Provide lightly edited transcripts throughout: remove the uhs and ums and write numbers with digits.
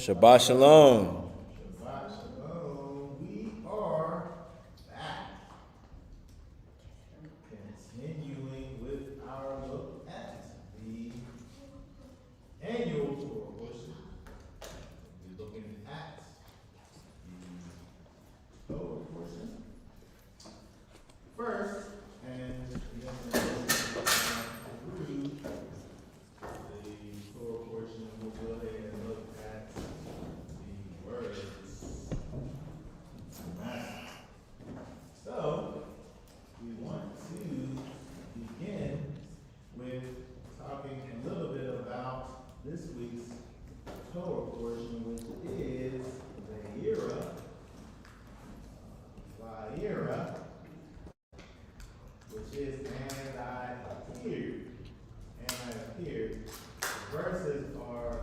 Shabbat Shalom. Shabbat Shalom. We are back. Continuing with our look at the annual Torah portion. We're looking at the Torah portion. First, and then through the Torah portion, we'll go ahead and look at the words. So, we want to begin with talking a little bit about this week's Torah portion, which is Vayeira. Vayeira, which is and I appeared. And I appeared. The verses are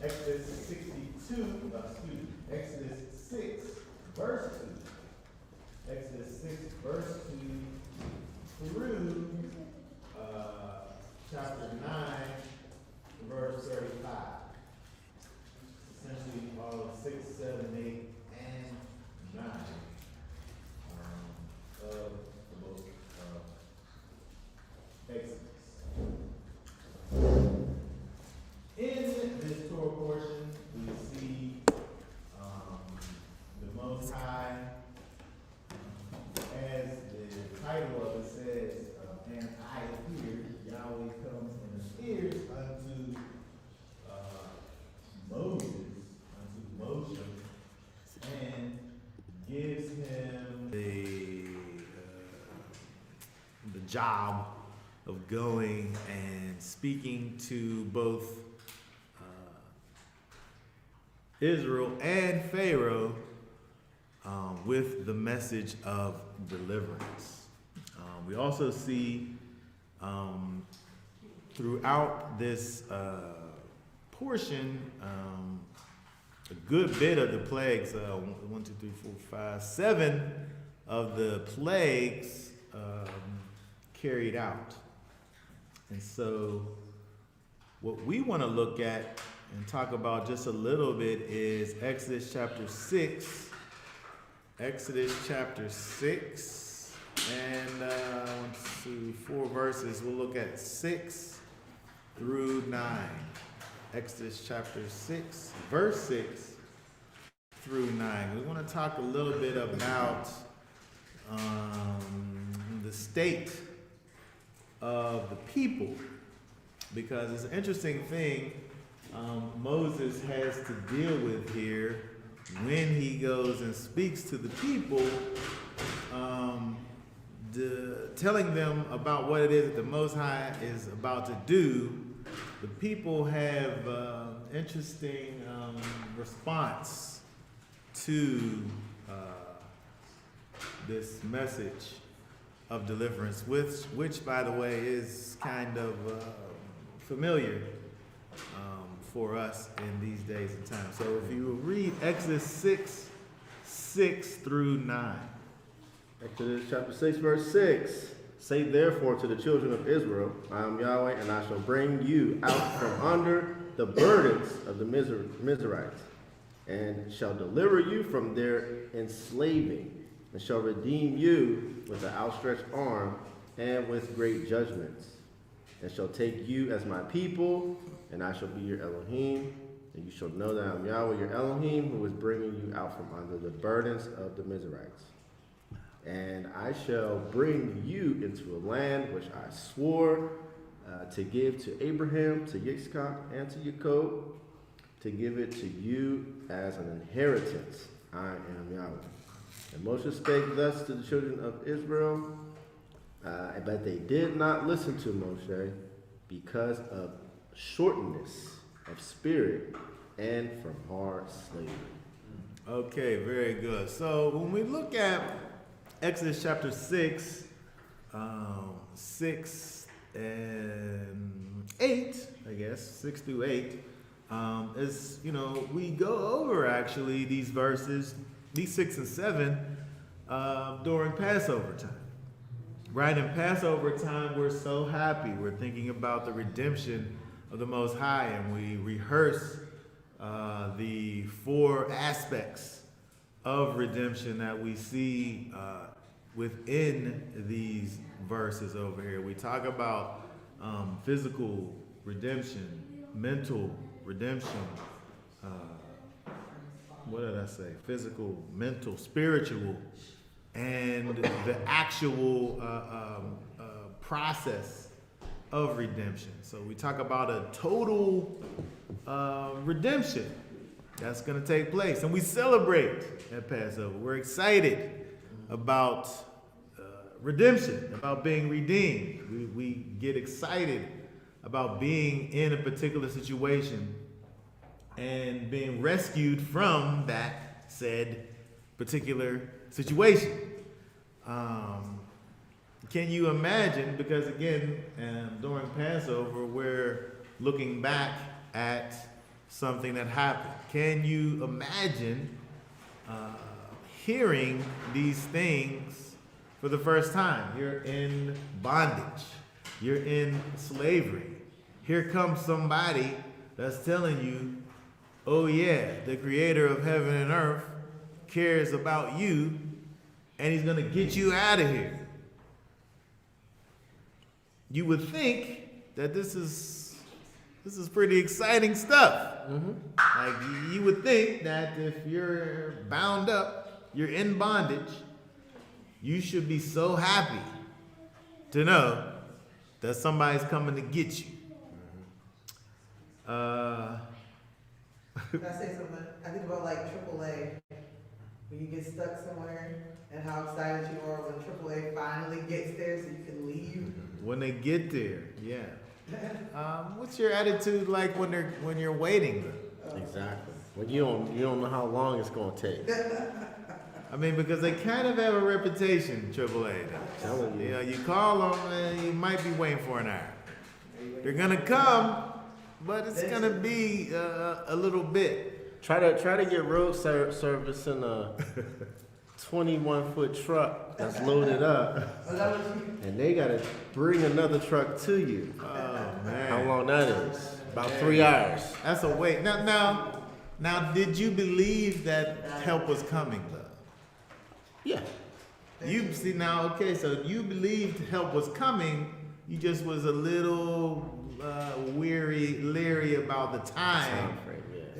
Exodus Exodus 6, verse 2. Exodus 6, verse 2 through chapter 9, verse 35. Essentially all of 6, 7, 8, and 9 of the book of Exodus. In this Torah portion, we see the Most High, as the title of it says, and I appeared, Yahweh comes and appears unto Moses, and gives him the job of going and speaking to both Israel and Pharaoh with the message of deliverance. We also see throughout this portion a good bit of the plagues, 1, 2, 3, 4, 5, 7 of the plagues carried out. And so what we want to look at and talk about just a little bit is Exodus chapter 6. Exodus chapter 6. And 1, 2, 4 verses. We'll look at 6 through 9. Exodus chapter 6, verse 6 through 9. We want to talk a little bit about the state of the people, because it's an interesting thing Moses has to deal with here when he goes and speaks to the people, telling them about what it is that the Most High is about to do. The people have interesting response to this message of deliverance, which by the way is kind of familiar for us in these days and times. So if you will read Exodus 6 through 9. Exodus chapter 6, verse 6. Say therefore to the children of Israel, I am Yahweh, and I shall bring you out from under the burdens of the Mizrahites, and shall deliver you from their enslaving, and shall redeem you with an outstretched arm and with great judgments, and shall take you as my people, and I shall be your Elohim, and you shall know that I am Yahweh your Elohim, who is bringing you out from under the burdens of the Mizrahites. And I shall bring you into a land which I swore to give to Abraham, to Yitzchak, and to Jacob, to give it to you as an inheritance. I am Yahweh. And Moses spake thus to the children of Israel, but they did not listen to Moshe because of shortness of spirit and from hard slavery. Okay, very good. So when we look at Exodus chapter 6, 6 and 8, I guess, 6 through 8, is, we go over actually these verses, these 6 and 7, during Passover time. Right, in Passover time, we're so happy. We're thinking about the redemption of the Most High, and we rehearse the 4 aspects of redemption that we see within these verses over here. We talk about physical redemption, mental redemption. What did I say? Physical, mental, spiritual, and the actual process of redemption. So we talk about a total redemption that's going to take place, and we celebrate at Passover. We're excited about redemption, about being redeemed. We get excited about being in a particular situation and being rescued from that said particular situation. Can you imagine, because again, during Passover, we're looking back at something that happened. Can you imagine hearing these things for the first time? You're in bondage. You're in slavery. Here comes somebody that's telling you, oh yeah, the creator of heaven and earth cares about you, and he's going to get you out of here. You would think that this is pretty exciting stuff. Like, you would think that if you're bound up, you're in bondage, you should be so happy to know that somebody's coming to get you. Can I say something? I think about like AAA. When you get stuck somewhere and how excited you are when AAA finally gets there so you can leave. When they get there, yeah. What's your attitude like when you're waiting? Exactly. When you don't know how long it's gonna take. I mean, because they kind of have a reputation, AAA. Telling you. You know, you call them and you might be waiting for an hour. They're gonna come, but it's gonna be a little bit. Try to get road service in a 21-foot truck that's loaded up, and they gotta bring another truck to you. Oh man, How long that is? About 3 hours. that's a wait. Now, did you believe that help was coming though? Yeah. You see now, okay, so you believed help was coming. You just was a little leery about the time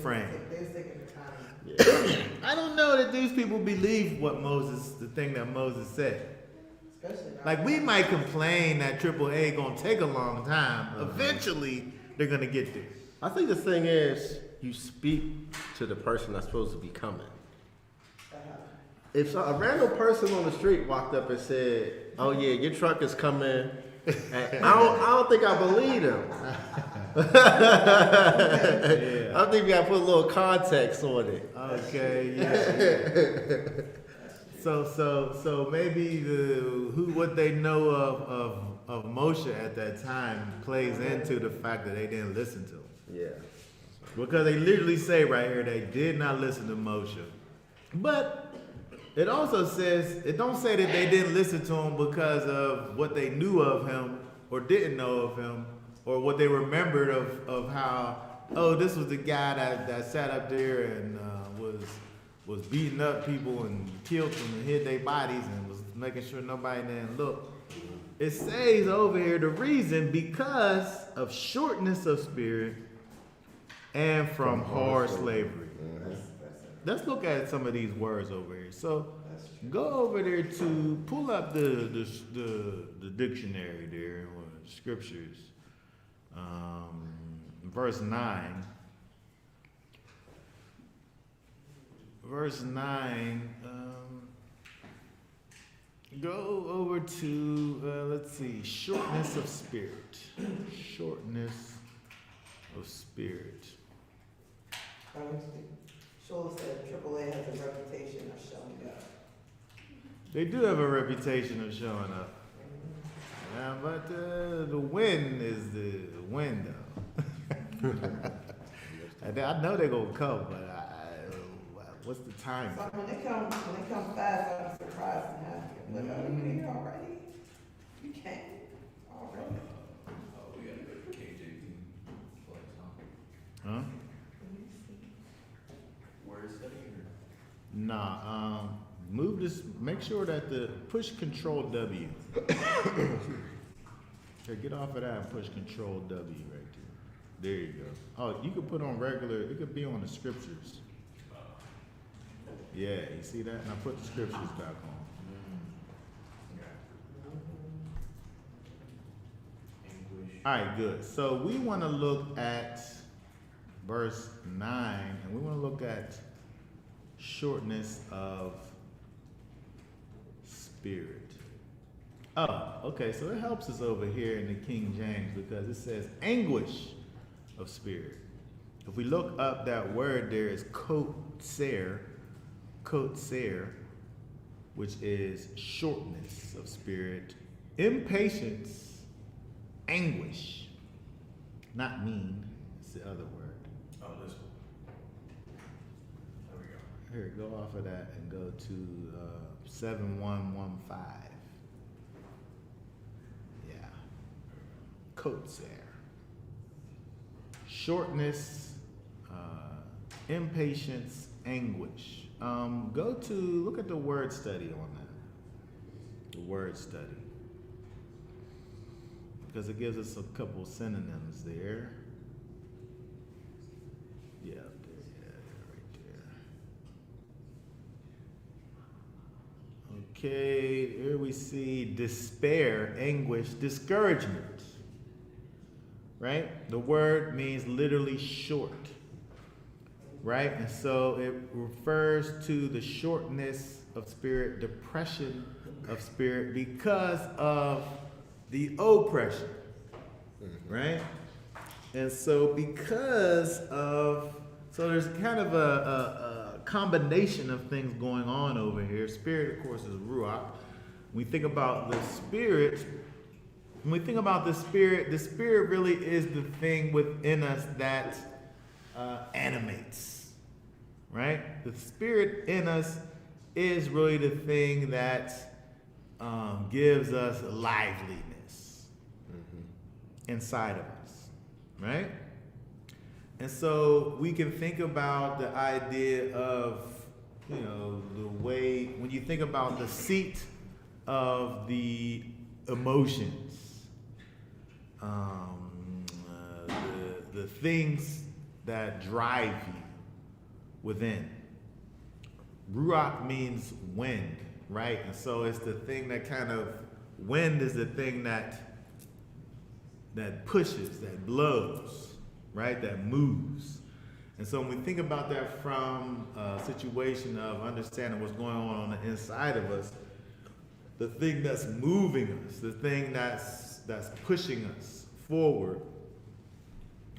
frame. They was taking the time. I don't know that these people believe the thing that Moses said. Especially Like, we might complain that AAA gonna take a long time. Eventually, they're gonna get there. I think the thing is, you speak to the person that's supposed to be coming. If a random person on the street walked up and said, "Oh yeah, your truck is coming," and I don't think I believe him. I think we gotta put a little context on it. Okay, yeah. So maybe what they know of Moshe at that time plays into the fact that they didn't listen to him. Yeah. Because they literally say right here they did not listen to Moshe. But it also says, it don't say that they didn't listen to him because of what they knew of him or didn't know of him, or what they remembered of how, oh, this was the guy that sat up there and was beating up people and killed them and hid their bodies and was making sure nobody didn't look. It says over here the reason because of shortness of spirit and from hard slavery. Let's look at some of these words over here. So go over there to pull up the dictionary there, or the scriptures. Verse 9. Verse 9. Go over to, let's see, shortness of spirit. Shortness of spirit. Shola said AAA has a reputation of showing up. They do have a reputation of showing up. But the wind is the wind, though. I know they're going to come, but what's the time? So when they come fast, I'm surprised and happy. I'm like, oh, you here already? You came already? We gotta go to KJV place, huh? Huh? nah. Move this. Make sure that push Control W. Here, get off of that and push Control W right there. There you go. Oh, you could put on regular. It could be on the scriptures. Yeah, you see that? Now put the scriptures back on. All right, good. So we want to look at verse 9, and we want to look at shortness of spirit. Oh, okay, so it helps us over here in the King James because it says anguish of spirit. If we look up that word there is kotser, which is shortness of spirit, impatience, anguish, not mean, it's the other word. Oh, this one. There we go. Here, go off of that and go to 7115. Yeah. Kotser. Shortness, impatience, anguish. Look at the word study on that. The word study. Because it gives us a couple synonyms there. Yeah, right there. Okay, here we see despair, anguish, discouragement. Right? The word means literally short. Right? And so it refers to the shortness of spirit, depression of spirit because of the oppression. Right? And so so there's kind of a combination of things going on over here. Spirit, of course, is ruach. When we think about the spirit, the spirit really is the thing within us that animates, right? The spirit in us is really the thing that gives us liveliness inside of us, right? And so we can think about the idea of, the way, when you think about the seat of the emotions, the things that drive you within. Ruach means wind, right? And so it's the thing that wind is the thing that pushes, that blows, right? That moves. And so when we think about that from a situation of understanding what's going on the inside of us, the thing that's moving us, the thing that's pushing us forward,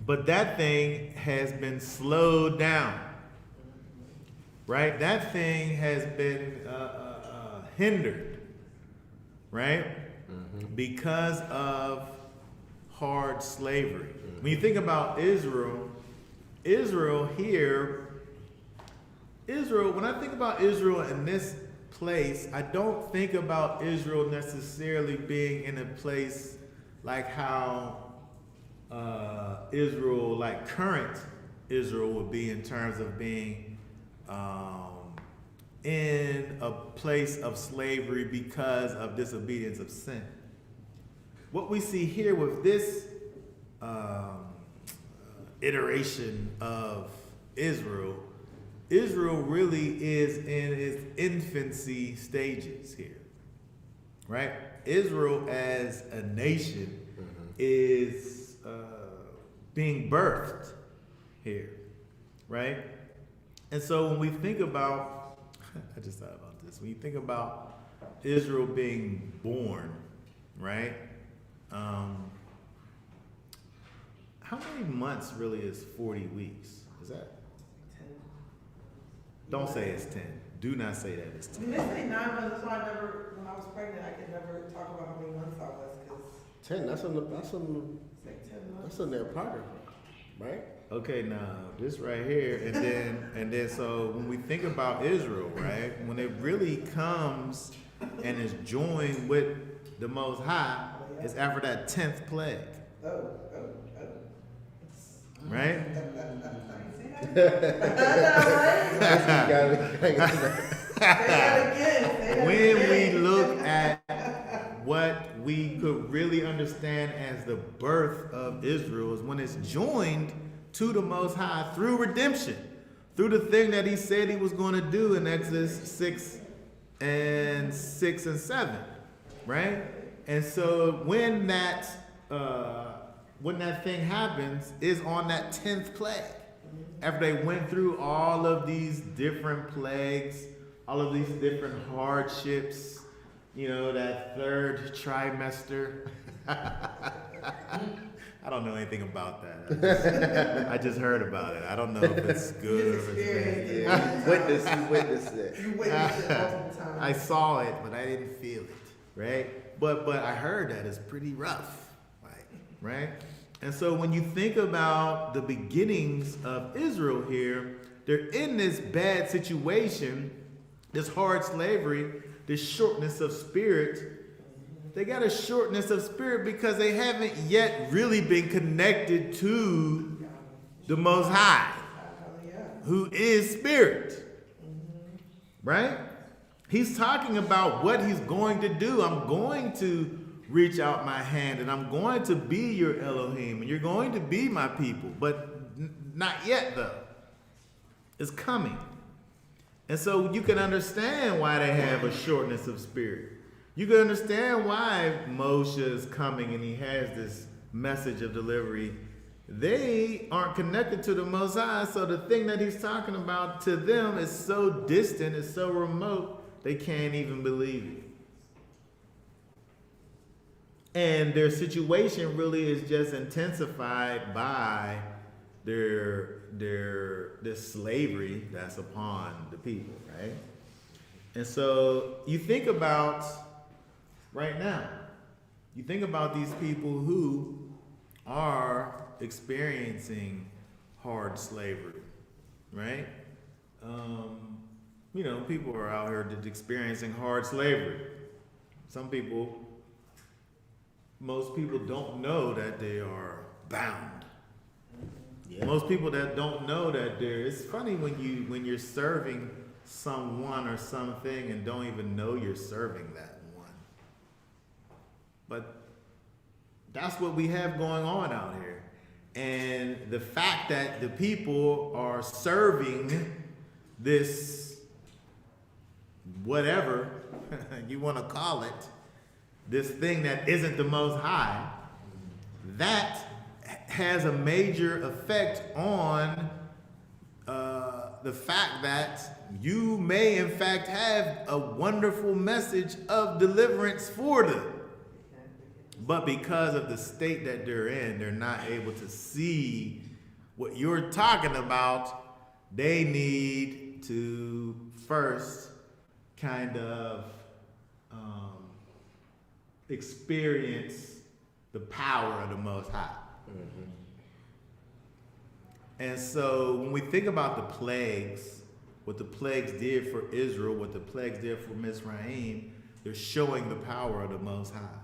but that thing has been slowed down, right? That thing has been hindered, right? Because of hard slavery. When you think about Israel, when I think about Israel in this place, I don't think about Israel necessarily being in a place like how Israel, like current Israel would be in terms of being in a place of slavery because of disobedience of sin. What we see here with this iteration of Israel really is in its infancy stages here, right? Israel as a nation is being birthed here, right? And so when we think about, I just thought about this, when you think about Israel being born, right? How many months really is 40 weeks? Is that? 10. Don't say it's 10. Do not say that it's 10. They say 9 months, that's why when I was pregnant, I could never talk about how many months I was, because 10. That's it's like 10 months. in the apocrypha, right? Okay, now this right here, and then so when we think about Israel, right, when it really comes and is joined with the Most High, it's after that 10th plague. Oh. right? When we look at what we could really understand as the birth of Israel is when it's joined to the Most High through redemption, through the thing that he said he was going to do in Exodus 6 and 7, right? And so when that thing happens is on that 10th plague. After they went through all of these different plagues, all of these different hardships, you know, that third trimester. I don't know anything about that. I just heard about it. I don't know if it's good or it's bad. You witnessed it. You witnessed it multiple times. I saw it, but I didn't feel it, right? But I heard that it's pretty rough, like, right? And so when you think about the beginnings of Israel here, they're in this bad situation, this hard slavery, this shortness of spirit. They got a shortness of spirit because they haven't yet really been connected to the Most High, who is spirit, right? He's talking about what he's going to do. I'm going to reach out my hand and I'm going to be your Elohim and you're going to be my people, but not yet though. It's coming. And so you can understand why they have a shortness of spirit. You can understand why Moshe is coming and he has this message of delivery. They aren't connected to the Most High, so the thing that he's talking about to them is so distant, it's so remote, they can't even believe it. And their situation really is just intensified by this slavery that's upon the people, right? And so you think about right now, you think about these people who are experiencing hard slavery, right? You know, people are out here experiencing hard slavery. Most people don't know that they are bound. Yeah. Most people that don't know that it's funny when you're serving someone or something and don't even know you're serving that one. But that's what we have going on out here. And the fact that the people are serving this, whatever you want to call it, this thing that isn't the Most High, that has a major effect on the fact that you may in fact have a wonderful message of deliverance for them. But because of the state that they're in, they're not able to see what you're talking about. They need to first kind of experience the power of the Most High. Mm-hmm. And so when we think about the plagues, what the plagues did for Israel, what the plagues did for Mizraim, they're showing the power of the Most High.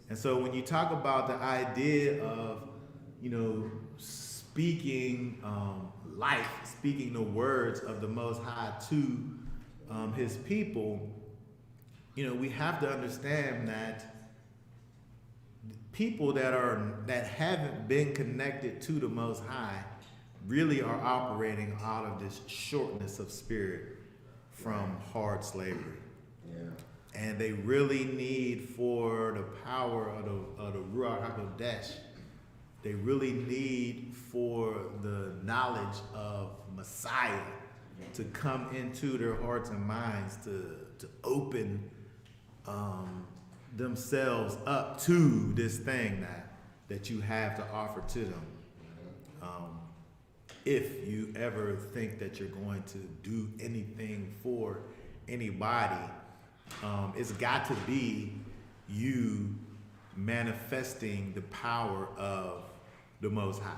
And so when you talk about the idea of, you know, speaking life, speaking the words of the Most High to his people, you know, we have to understand that people that haven't been connected to the Most High really are operating out of this shortness of spirit from hard slavery. Yeah. And they really need for the power of the Ruach HaKodesh. They really need for the knowledge of Messiah to come into their hearts and minds to open themselves up to this thing that you have to offer to them. If you ever think that you're going to do anything for anybody, it's got to be you manifesting the power of the Most High,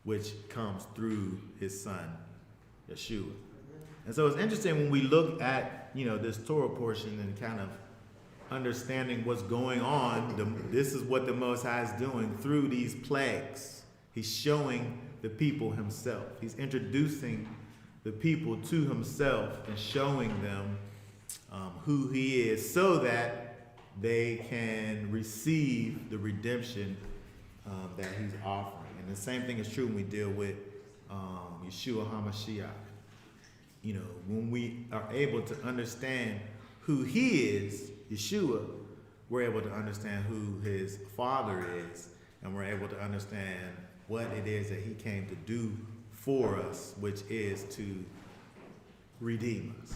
which comes through his son, Yeshua. And so it's interesting when we look at, you know, this Torah portion and kind of understanding what's going on. This is what the Most High is doing through these plagues, He's showing the people himself. He's introducing the people to himself and showing them who he is so that they can receive the redemption that he's offering. And the same thing is true when we deal with Yeshua HaMashiach. You know, when we are able to understand who he is, Yeshua, we're able to understand who his Father is, and we're able to understand what it is that he came to do for us, which is to redeem us.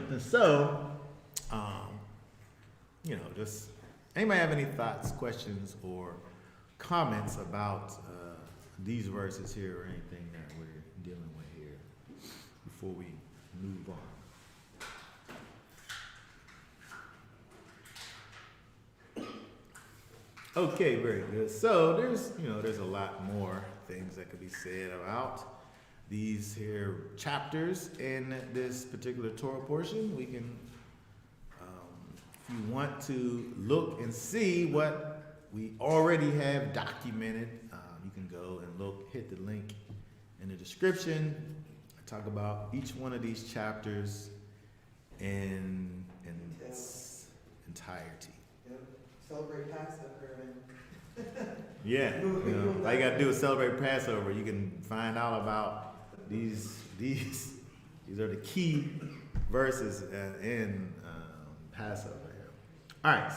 And so, you know, just anybody have any thoughts, questions, or comments about these verses here or anything that we're dealing with here before we move on? Okay, very good. So there's a lot more things that could be said about these here chapters in this particular Torah portion. We can, if you want to look and see what we already have documented, you can go and look, hit the link in the description. I talk about each one of these chapters in its entirety. Yep. Celebrate Passover and Yeah, all you gotta do is celebrate Passover. You can find out about these are the key verses in Passover. All right.